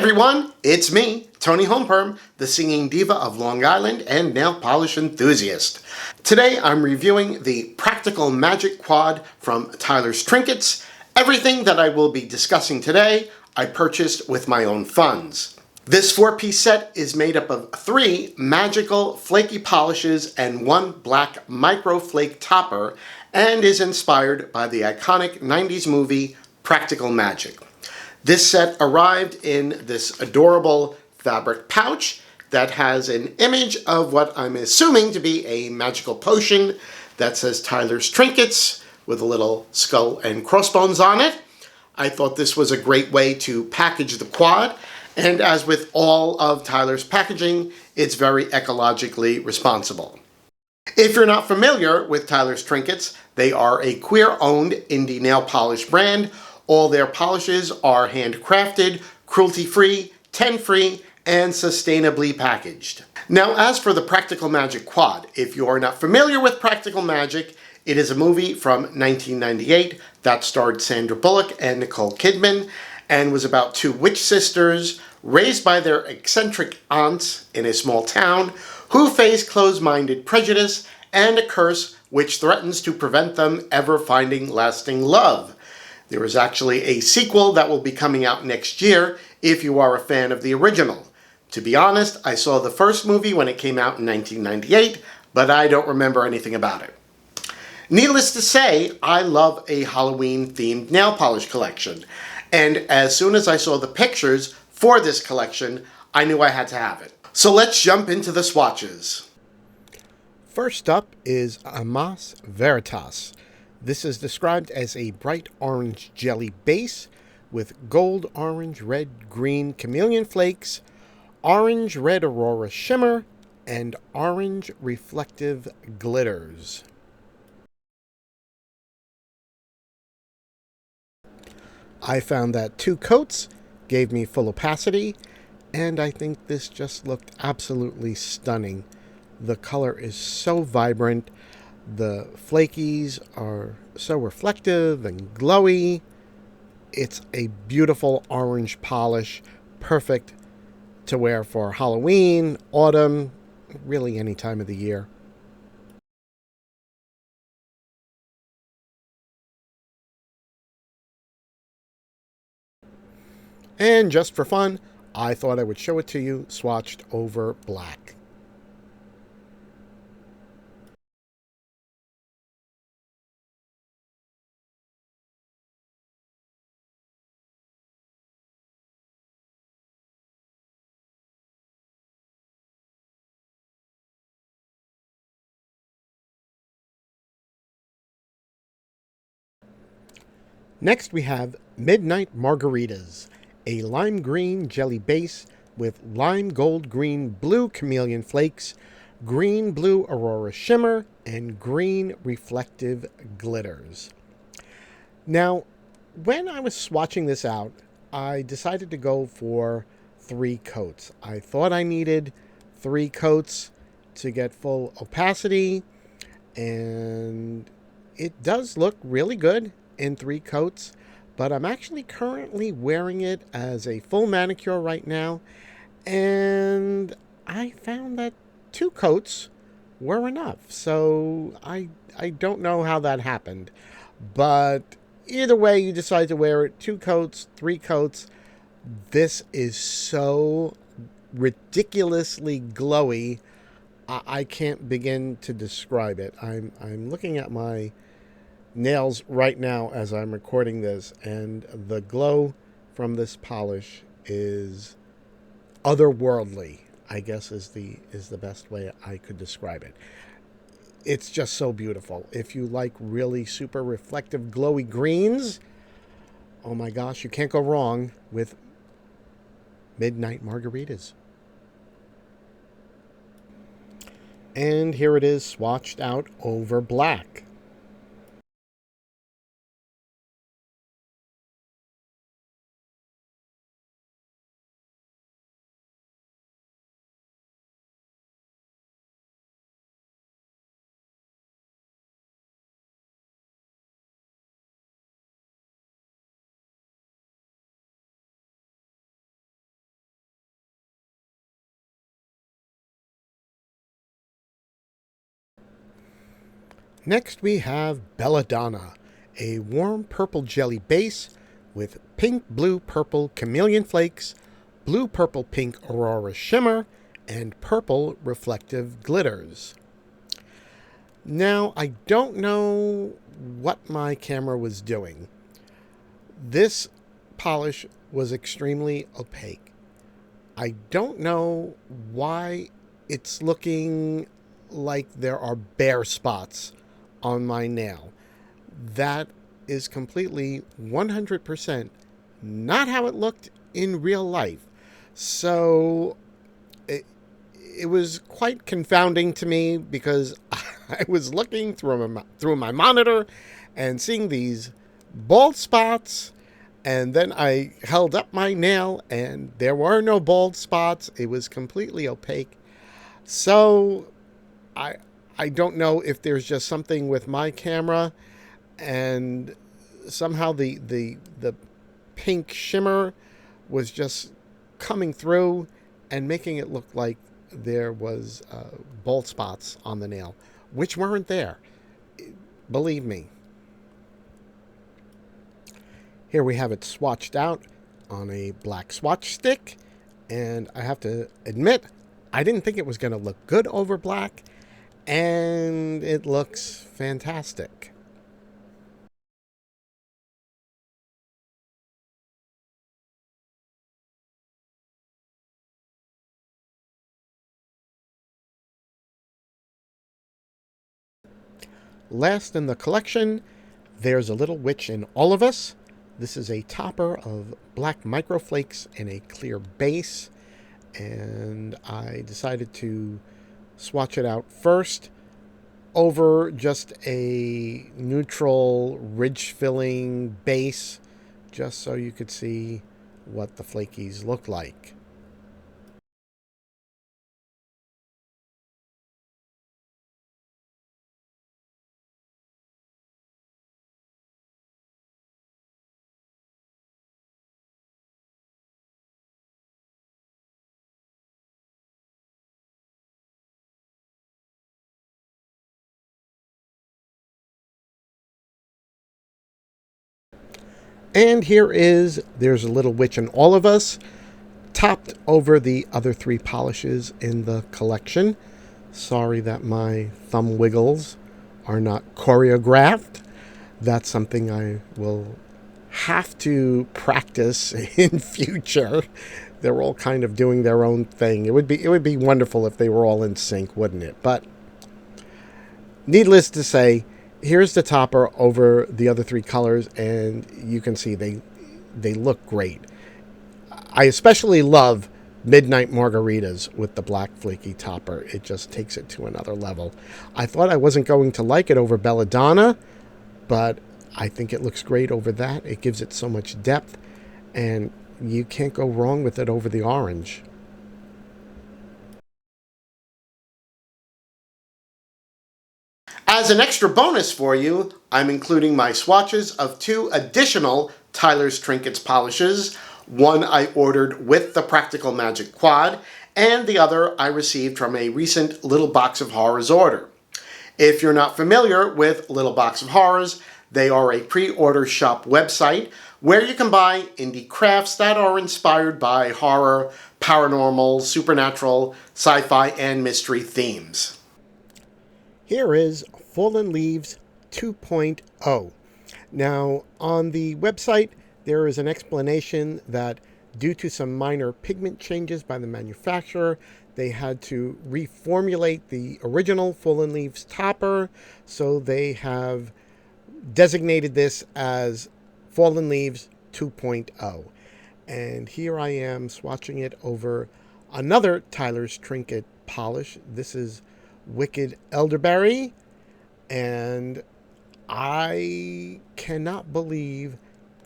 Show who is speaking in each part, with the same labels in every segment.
Speaker 1: everyone, it's me, Toni Homeperm, the singing diva of Long Island and nail polish enthusiast. Today I'm reviewing the Practical Magic Quad from Tyler's Trinkets. Everything that I will be discussing today, I purchased with my own funds. This 4-piece set is made up of 3 magical flaky polishes and 1 black micro flake topper and is inspired by the iconic 90s movie Practical Magic. This set arrived in this adorable fabric pouch that has an image of what I'm assuming to be a magical potion that says Tyler's Trinkets with a little skull and crossbones on it. I thought this was a great way to package the quad, and as with all of Tyler's packaging, it's very ecologically responsible. If you're not familiar with Tyler's Trinkets, they are a queer-owned indie nail polish brand. All their polishes are handcrafted, cruelty-free, tin-free, and sustainably packaged. Now, as for the Practical Magic Quad, if you are not familiar with Practical Magic, it is a movie from 1998 that starred Sandra Bullock and Nicole Kidman and was about 2 witch sisters raised by their eccentric aunts in a small town who face closed-minded prejudice and a curse which threatens to prevent them ever finding lasting love. There is actually a sequel that will be coming out next year if you are a fan of the original. To be honest, I saw the first movie when it came out in 1998, but I don't remember anything about it. Needless to say, I love a Halloween-themed nail polish collection, and as soon as I saw the pictures for this collection, I knew I had to have it. So let's jump into the swatches. First up is Amas Veritas. This is described as a bright orange jelly base with gold, orange, red, green chameleon flakes, orange, red aurora shimmer, and orange reflective glitters. I found that 2 coats gave me full opacity, and I think this just looked absolutely stunning. The color is so vibrant. The flakies are so reflective and glowy. It's a beautiful orange polish, perfect to wear for Halloween, autumn, really any time of the year. And just for fun, I thought I would show it to you swatched over black. Next we have Midnight Margaritas, a lime green jelly base with lime gold green blue chameleon flakes, green blue aurora shimmer, and green reflective glitters. Now, when I was swatching this out, I decided to go for 3 coats. I thought I needed 3 coats to get full opacity, and it does look really good in 3 coats, but I'm actually currently wearing it as a full manicure right now, and I found that 2 coats were enough. So I don't know how that happened, but either way you decide to wear it, 2 coats, 3 coats, this is so ridiculously glowy. I can't begin to describe it. I'm looking at my nails right now as I'm recording this, and the glow from this polish is otherworldly, I guess is the best way I could describe it. It's just so beautiful. If you like really super reflective glowy greens, oh my gosh, you can't go wrong with Midnight Margaritas. And here it is swatched out over black. Next we have Belladonna, a warm purple jelly base with pink, blue, purple chameleon flakes, blue, purple, pink aurora shimmer, and purple reflective glitters. Now, I don't know what my camera was doing. This polish was extremely opaque. I don't know why it's looking like there are bare spots on my nail. That is completely 100% not how it looked in real life. So it was quite confounding to me because I was looking through my monitor and seeing these bald spots, and then I held up my nail and there were no bald spots. It was completely opaque. So I don't know if there's just something with my camera, and somehow the pink shimmer was just coming through and making it look like there was bald spots on the nail, which weren't there. Believe me. Here we have it swatched out on a black swatch stick, and I have to admit, I didn't think it was going to look good over black, and it looks fantastic. Last in the collection, there's a little witch in all of us. This is a topper of black microflakes in a clear base, and I decided to swatch it out first over just a neutral ridge filling base, just so you could see what the flakies look like. And there's a little witch in all of us, topped over the other three polishes in the collection. Sorry that my thumb wiggles are not choreographed. That's something I will have to practice in future. They're all kind of doing their own thing. It would be wonderful if they were all in sync, wouldn't it? But needless to say, here's the topper over the other three colors, and you can see they look great. I especially love Midnight Margaritas with the black flaky topper. It just takes it to another level. I thought I wasn't going to like it over Belladonna, but I think it looks great over that. It gives it so much depth, and you can't go wrong with it over the orange. As an extra bonus for you, I'm including my swatches of two additional Tyler's Trinkets polishes. One I ordered with the Practical Magic Quad, and the other I received from a recent Little Box of Horrors order. If you're not familiar with Little Box of Horrors, they are a pre-order shop website where you can buy indie crafts that are inspired by horror, paranormal, supernatural, sci-fi, and mystery themes. Here is Fallen Leaves 2.0. Now, on the website, there is an explanation that due to some minor pigment changes by the manufacturer, they had to reformulate the original Fallen Leaves topper, so they have designated this as Fallen Leaves 2.0. And here I am swatching it over another Tyler's Trinket polish. This is Wicked Elderberry, and I cannot believe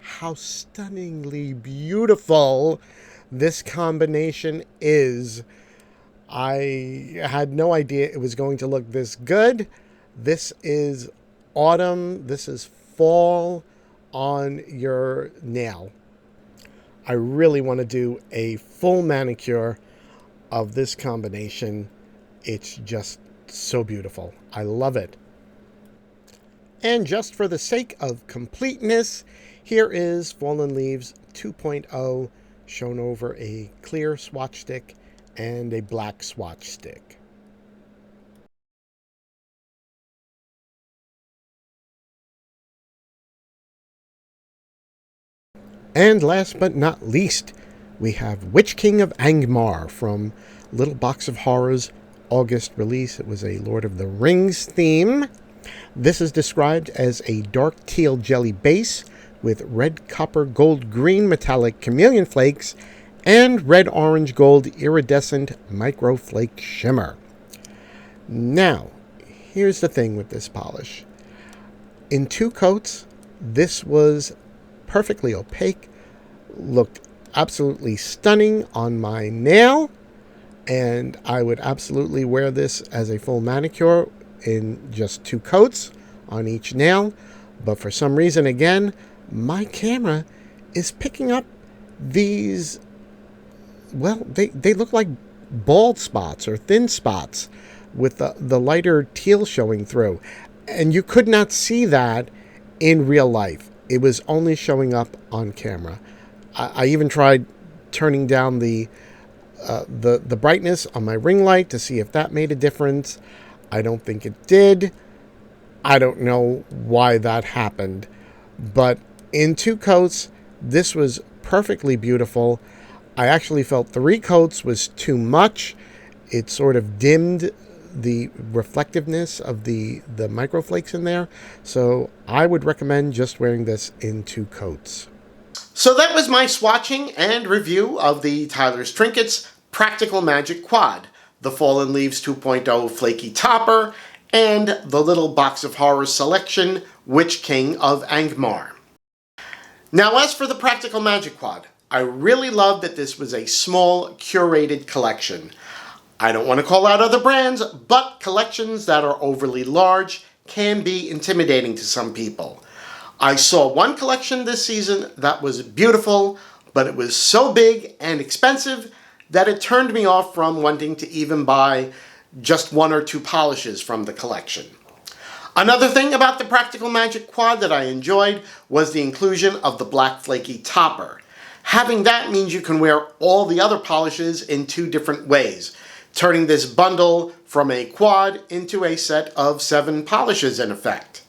Speaker 1: how stunningly beautiful this combination is. I had no idea it was going to look this good. This is autumn. This is fall on your nail. I really want to do a full manicure of this combination. It's just so beautiful. I love it. And just for the sake of completeness, here is Fallen Leaves 2.0 shown over a clear swatch stick and a black swatch stick. And last but not least, we have Witch King of Angmar from Little Box of Horrors August release. It was a Lord of the Rings theme. This is described as a dark teal jelly base with red, copper, gold, green metallic chameleon flakes and red, orange, gold iridescent microflake shimmer. Now, here's the thing with this polish. In 2 coats, this was perfectly opaque, looked absolutely stunning on my nail, and I would absolutely wear this as a full manicure in just 2 coats on each nail. But for some reason, again, my camera is picking up these, well, they look like bald spots or thin spots with the lighter teal showing through. And you could not see that in real life. It was only showing up on camera. I even tried turning down the brightness on my ring light to see if that made a difference. I don't think it did. I don't know why that happened. But in 2 coats, this was perfectly beautiful. I actually felt 3 coats was too much. It sort of dimmed the reflectiveness of the microflakes in there. So I would recommend just wearing this in 2 coats. So that was my swatching and review of the Tyler's Trinkets Practical Magic Quad, the Fallen Leaves 2.0 Flaky Topper, and the Little Box of Horrors Selection Witch King of Angmar. Now, as for the Practical Magic Quad, I really love that this was a small, curated collection. I don't want to call out other brands, but collections that are overly large can be intimidating to some people. I saw one collection this season that was beautiful, but it was so big and expensive that it turned me off from wanting to even buy just 1 or 2 polishes from the collection. Another thing about the Practical Magic Quad that I enjoyed was the inclusion of the black flaky topper. Having that means you can wear all the other polishes in 2 different ways, turning this bundle from a quad into a set of 7 polishes in effect.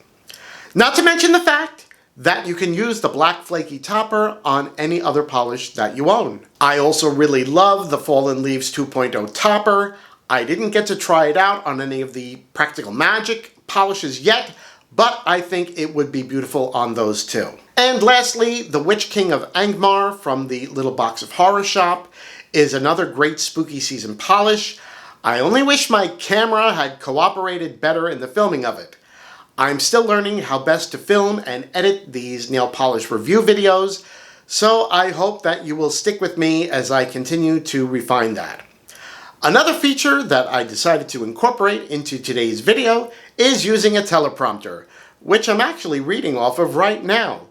Speaker 1: Not to mention the fact that you can use the black flaky topper on any other polish that you own. I also really love the Fallen Leaves 2.0 topper. I didn't get to try it out on any of the Practical Magic polishes yet, but I think it would be beautiful on those too. And lastly, the Witch King of Angmar from the Little Box of Horror shop is another great spooky season polish. I only wish my camera had cooperated better in the filming of it. I'm still learning how best to film and edit these nail polish review videos, so I hope that you will stick with me as I continue to refine that. Another feature that I decided to incorporate into today's video is using a teleprompter, which I'm actually reading off of right now.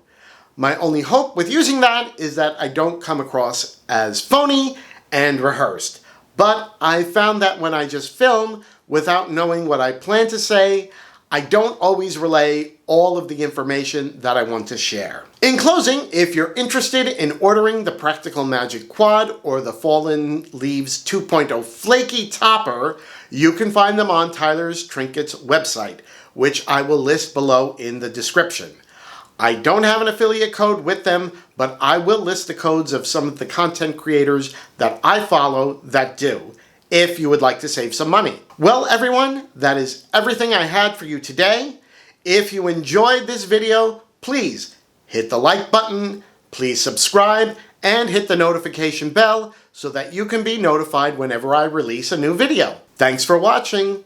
Speaker 1: My only hope with using that is that I don't come across as phony and rehearsed. But I found that when I just film without knowing what I plan to say, I don't always relay all of the information that I want to share. In closing, if you're interested in ordering the Practical Magic Quad or the Fallen Leaves 2.0 Flaky Topper, you can find them on Tyler's Trinkets website, which I will list below in the description. I don't have an affiliate code with them, but I will list the codes of some of the content creators that I follow that do, if you would like to save some money. Well, everyone, that is everything I had for you today. If you enjoyed this video, please hit the like button, please subscribe, and hit the notification bell so that you can be notified whenever I release a new video. Thanks for watching.